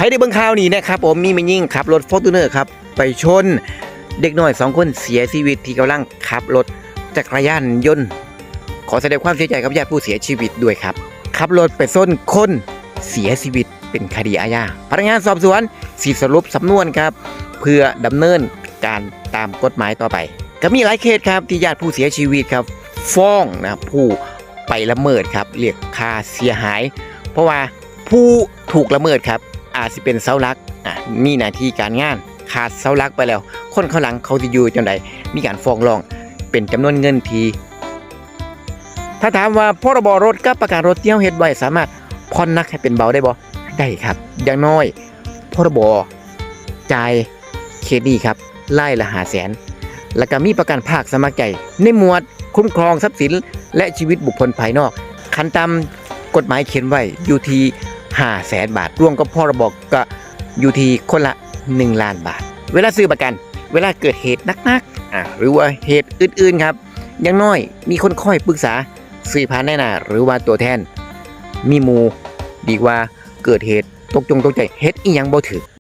ให้ได้เบิ่งข่าวนี้นะครับผมมีแม่หญิงขับรถ Fortuner ครับไปชนเด็กน้อย2คนเสียชีวิตที่กำลังขับรถจักรยานยนต์ขอแสดงความเสียใจกับญาติผู้เสียชีวิตด้วยครับขับรถไปชนคนเสียชีวิตเป็นคดีอาญาพนักงานสอบสวนสิสรุปสำนวนครับเพื่อดำเนินการตามกฎหมายต่อไปก็มีหลายเคสครับที่ญาติผู้เสียชีวิตครับฟ้องนะผู้ไปละเมิดครับเรียกค่าเสียหายเพราะว่าผู้ถูกละเมิดครับอาจจะเป็นเสาหลักมีหน้าที่การงานขาดเสาหลักไปแล้วคนข้างหลังเขาจะอยู่จังใดมีการฟ้องร้องเป็นจำนวนเงินที่ถ้าถามว่าพรบรถกับประกันรถที่เฮาเฮ็ดไว้สามารถผ่อนหนักให้เป็นเบาได้บ่ได้ครับอย่างน้อยพรบจ่ายเครดิตครับไล่ละ500,000แล้วก็มีประกันภาคสมัครใจในหมวดคุ้มครองทรัพย์สินและชีวิตบุคคลภายนอกขั้นต่ำกฎหมายเขียนไว้อยู่ที่500,000 บาทรวมกับพรบก็อยู่ที่คนละ1 ล้านบาทเวลาซื้อประกันเวลาเกิดเหตุนักๆหรือว่าเหตุอื่นๆครับอย่างน้อยมีคนคอยปรึกษาซื้อผ่านแน่นาหรือว่าตัวแทนมีหมู่ดีกว่าเกิดเหตุตกใจเฮ็ดอีหยังบ่ถูก